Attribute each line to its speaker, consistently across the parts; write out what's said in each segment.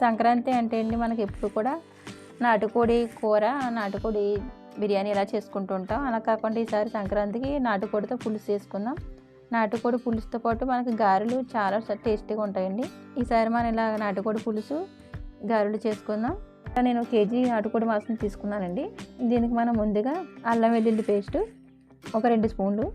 Speaker 1: సంక్రాంతి అంటే అండి మనకి ఎప్పుడు కూడా నాటుకోడి కూర, నాటుకోడి బిర్యానీ ఇలా చేసుకుంటూ ఉంటాం. అలా కాకుండా ఈసారి సంక్రాంతికి నాటుకోడితో పులుసు చేసుకుందాం. నాటుకోడి పులుసుతో పాటు మనకి గారెలు చాలా టేస్టీగా ఉంటాయండి. ఈసారి మనం ఇలా నాటుకోడి పులుసు గారెలు చేసుకుందాం. నేను కేజీ నాటుకోడి మాంసం తీసుకున్నానండి. దీనికి మనం ముందుగా అల్లం వెల్లుల్లి పేస్టు ఒక 2 స్పూన్లు,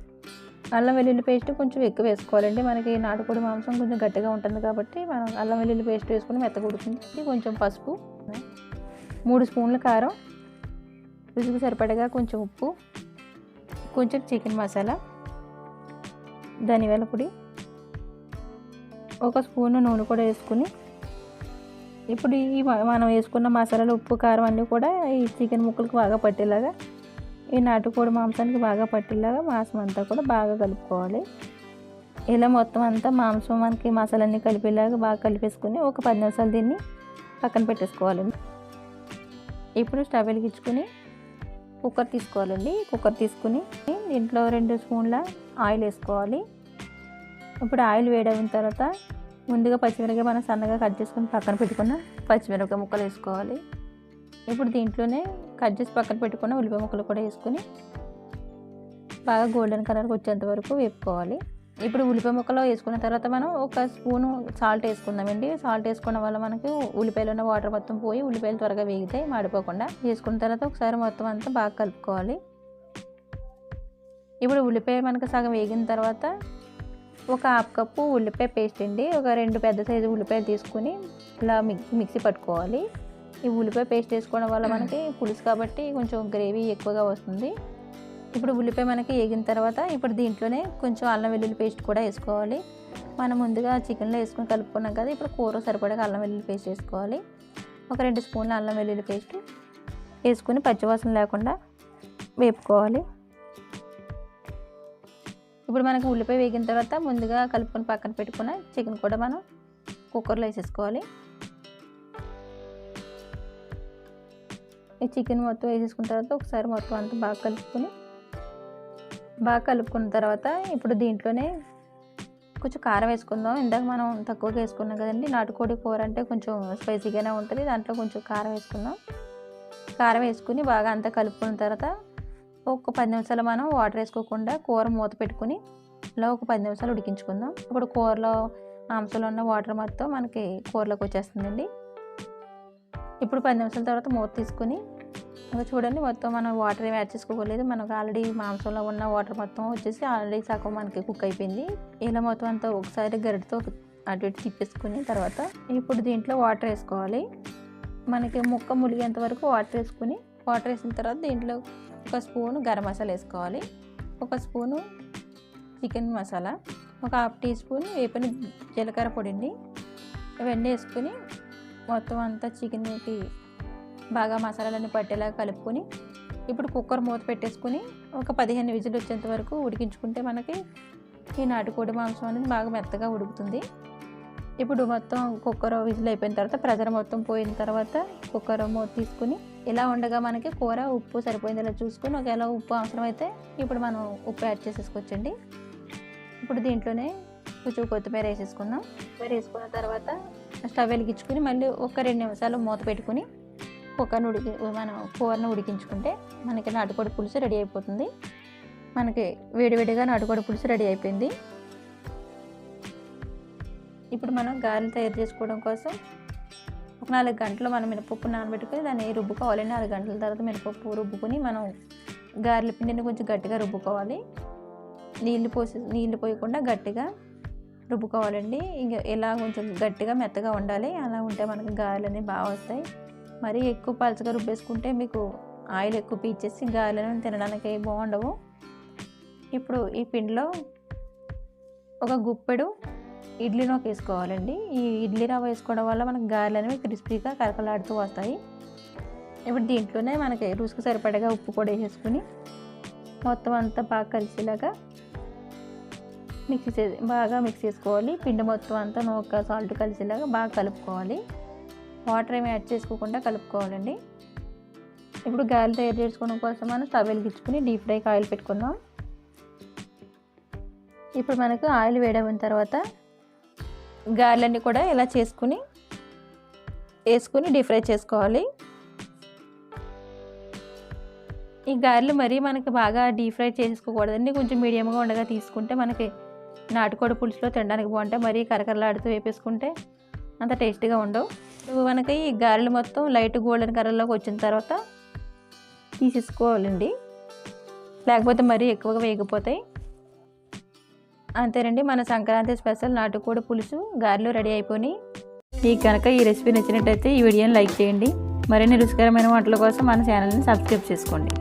Speaker 1: అల్లం వెల్లుల్లి పేస్ట్ కొంచెం ఎక్కువ వేసుకోవాలండి. మనకి నాటుకోడి మాంసం కొంచెం గట్టిగా ఉంటుంది కాబట్టి మనం అల్లం వెల్లుల్లి పేస్ట్ వేసుకుని మెత్తగా ఉడుకుతుంది. కొంచెం పసుపు, 3 స్పూన్ల కారం, రుచికి సరిపడగా కొంచెం ఉప్పు, కొంచెం చికెన్ మసాలా, ధనియాల పొడి, 1 స్పూన్ నూనె కూడా వేసుకుని ఇప్పుడు ఈ మనం వేసుకున్న మసాలాలు, ఉప్పు, కారం అన్నీ కూడా ఈ చికెన్ ముక్కలకు బాగా పట్టేలాగా, ఈ నాటుకోడి మాంసానికి బాగా పట్టేలాగా మాంసం అంతా కూడా బాగా కలుపుకోవాలి. ఇలా మొత్తం అంతా మాంసం మనకి మసాలన్నీ కలిపేలాగా బాగా కలిపేసుకుని ఒక 10 నిమిషాలు దీన్ని పక్కన పెట్టేసుకోవాలండి. ఇప్పుడు స్టవ్ వెలిగించుకుని కుక్కర్ తీసుకోవాలండి. కుక్కర్ తీసుకుని దీంట్లో 2 స్పూన్ల ఆయిల్ వేసుకోవాలి. ఇప్పుడు ఆయిల్ వేడైన తర్వాత ముందుగా పచ్చిమిరపకాయ మనం సన్నగా కట్ చేసుకుని పక్కన పెట్టుకున్న పచ్చిమిరపకాయ ముక్కలు వేసుకోవాలి. ఇప్పుడు దీంట్లోనే కట్ చేసి పక్కన పెట్టుకున్న ఉల్లిపాయ ముక్కలు కూడా వేసుకొని బాగా గోల్డెన్ కలర్కి వచ్చేంత వరకు వేపుకోవాలి. ఇప్పుడు ఉల్లిపాయ ముక్కలు వేసుకున్న తర్వాత మనం 1 స్పూను సాల్ట్ వేసుకుందామండి. సాల్ట్ వేసుకోవడం వల్ల మనకి ఉల్లిపాయలో ఉన్న వాటర్ మొత్తం పోయి ఉల్లిపాయలు త్వరగా వేగితాయి, మాడిపోకుండా. వేసుకున్న తర్వాత ఒకసారి మొత్తం అంతా బాగా కలుపుకోవాలి. ఇప్పుడు ఉల్లిపాయ మనకి సగం వేగిన తర్వాత ఒక 1/2 కప్పు ఉల్లిపాయ పేస్ట్ అండి, ఒక 2 పెద్ద సైజు ఉల్లిపాయలు తీసుకుని ఇలా మిక్సీ పట్టుకోవాలి. ఈ ఉల్లిపాయ పేస్ట్ వేసుకోవడం వల్ల మనకి పులుసు కాబట్టి కొంచెం గ్రేవీ ఎక్కువగా వస్తుంది. ఇప్పుడు ఉల్లిపాయ మనకి వేగిన తర్వాత ఇప్పుడు దీంట్లోనే కొంచెం అల్లం వెల్లుల్లి పేస్ట్ కూడా వేసుకోవాలి. మనం ముందుగా చికెన్లో వేసుకొని కలుపుకున్నాం కదా, ఇప్పుడు కూర సరిపడగా అల్లం వెల్లుల్లి పేస్ట్ వేసుకోవాలి. ఒక 2 స్పూన్ల అల్లం వెల్లుల్లి పేస్ట్ వేసుకొని పచ్చివాసన లేకుండా వేపుకోవాలి. ఇప్పుడు మనకి ఉల్లిపాయ వేగిన తర్వాత ముందుగా కలుపుకొని పక్కన పెట్టుకున్న చికెన్ కూడా మనం కుక్కర్లో వేసేసుకోవాలి. ఈ చికెన్ మొత్తం వేసేసుకున్న తర్వాత ఒకసారి మొత్తం అంతా బాగా కలుపుకున్న తర్వాత ఇప్పుడు దీంట్లోనే కొంచెం కారం వేసుకుందాం. ఇందాక మనం తక్కువగా వేసుకున్నాం కదండి, నాటుకోడి కూర అంటే కొంచెం స్పైసీగానే ఉంటుంది, దాంట్లో కొంచెం కారం వేసుకుందాం. కారం వేసుకుని బాగా అంతా కలుపుకున్న తర్వాత ఒక 10 నిమిషాలు మనం వాటర్ వేసుకోకుండా కూర మూత పెట్టుకుని ఇలా ఒక 10 నిమిషాలు ఉడికించుకుందాం. ఇప్పుడు కూరలో మాంసంలో ఉన్న వాటర్ మొత్తం మనకి కూరలోకి వచ్చేస్తుందండి. ఇప్పుడు 10 నిమిషాల తర్వాత మూత తీసుకుని చూడండి, మొత్తం మనం వాటర్ ఏమి యాడ్ చేసుకోలేదు. మనకు ఆల్రెడీ మాంసంలో ఉన్న వాటర్ మొత్తం వచ్చేసి ఆల్రెడీ సగం మనకి కుక్ అయిపోయింది. ఇలా మొత్తం అంతా ఒకసారి గరిటతో అటు ఇటు తిప్పేసుకుని తర్వాత ఇప్పుడు దీంట్లో వాటర్ వేసుకోవాలి. మనకి ముక్క ములిగేంత వరకు వాటర్ వేసుకుని, వాటర్ వేసిన తర్వాత దీంట్లో 1 స్పూను గరం మసాలా వేసుకోవాలి, 1 స్పూను చికెన్ మసాలా, ఒక 1/2 టీ స్పూన్ వేపిన జీలకర్ర పొడి అండి. ఇవన్నీ వేసుకుని మొత్తం అంతా చికెన్కి బాగా మసాలాలన్నీ పట్టేలాగా కలుపుకొని ఇప్పుడు కుక్కర్ మూత పెట్టేసుకుని ఒక 15 విజిల్ వచ్చేంత వరకు ఉడికించుకుంటే మనకి ఈ నాటుకోడి మాంసం అనేది బాగా మెత్తగా ఉడుకుతుంది. ఇప్పుడు మొత్తం కుక్కర్ విజిల్ అయిపోయిన తర్వాత ప్రెజర్ మొత్తం పోయిన తర్వాత కుక్కర్ మూత తీసుకుని ఇలా ఉండగా మనకి కూర ఉప్పు సరిపోయిందిలా చూసుకుని ఒకవేళ ఉప్పు అవసరమైతే ఇప్పుడు మనం ఉప్పు యాడ్ చేసేసుకోవచ్చండి. ఇప్పుడు దీంట్లోనే కొంచెం కొత్తిమీర వేసేసుకుందాం. కొత్తిమీర వేసుకున్న తర్వాత స్టవ్ వెలిగించుకుని మళ్ళీ ఒక 2 నిమిషాలు మూత పెట్టుకుని మనం కూరను ఉడికించుకుంటే మనకి నాటుకోడి పులుసు రెడీ అయిపోతుంది. మనకి వేడివేడిగా నాటుకోడి పులుసు రెడీ అయిపోయింది. ఇప్పుడు మనం గారెలు తయారు చేసుకోవడం కోసం ఒక 4 గంటలు మనం మినపప్పు నానబెట్టుకుని దాన్ని రుబ్బుకోవాలి. 4 గంటల తర్వాత మినపప్పు రుబ్బుకొని మనం గారెల పిండిని కొంచెం గట్టిగా రుబ్బుకోవాలి. నీళ్ళు పోయకుండా గట్టిగా రుబ్బుకోవాలండి. ఇంకా ఇలా కొంచెం గట్టిగా మెత్తగా ఉండాలి. అలా ఉంటే మనకి గారెలు అనేవి బాగా వస్తాయి. మరీ ఎక్కువ పలచగా రుబ్బేసుకుంటే మీకు ఆయిల్ ఎక్కువ పీల్చేసి గారెలను తినడానికి బాగుండవు. ఇప్పుడు ఈ పిండిలో ఒక గుప్పెడు ఇడ్లీ నూక వేసుకోవాలండి. ఈ ఇడ్లీ రవ్వ వేసుకోవడం వల్ల మనకి గారెలు అనేవి క్రిస్పీగా కరకలాడుతూ వస్తాయి. ఇప్పుడు దీంట్లోనే మనకి రుచికి సరిపడగా ఉప్పు కూడా వేసేసుకుని మొత్తం అంతా బాగా కలిసేలాగా బాగా మిక్స్ చేసుకోవాలి. పిండి మొత్తం అంతా నూక సాల్ట్ కలిసేలాగా బాగా కలుపుకోవాలి. వాటర్ ఏమి యాడ్ చేసుకోకుండా కలుపుకోవాలండి. ఇప్పుడు గారెలు తయారు చేసుకోవడం కోసం మనం స్టవ్ వెలిగించుకుని డీప్ ఫ్రైకి ఆయిల్ పెట్టుకుందాం. ఇప్పుడు మనకు ఆయిల్ వేడైన తర్వాత గారెలన్నీ కూడా ఇలా చేసుకుని వేసుకుని డీప్ ఫ్రై చేసుకోవాలి. ఈ గారెలు మరీ మనకి బాగా డీప్ ఫ్రై చేసుకోకూడదండి, కొంచెం మీడియంగా ఉండగా తీసుకుంటే మనకి నాటుకోడి పులుసులో తినడానికి బాగుంటాయి. మరీ కరకరలాడుతూ వేపేసుకుంటే అంత టేస్టీగా ఉండవు. మనకి ఈ గారెలు మొత్తం లైట్ గోల్డెన్ కలర్లోకి వచ్చిన తర్వాత తీసేసుకోవాలండి, లేకపోతే మరీ ఎక్కువగా వేగిపోతాయి. అంతేనండి, మన సంక్రాంతి స్పెషల్ నాటుకోడి పులుసు గారెలు రెడీ అయిపోయి. మీకు కనుక ఈ రెసిపీ నచ్చినట్టయితే ఈ వీడియోని లైక్ చేయండి. మరిన్ని రుచికరమైన వంటల కోసం మన ఛానల్ని సబ్స్క్రైబ్ చేసుకోండి.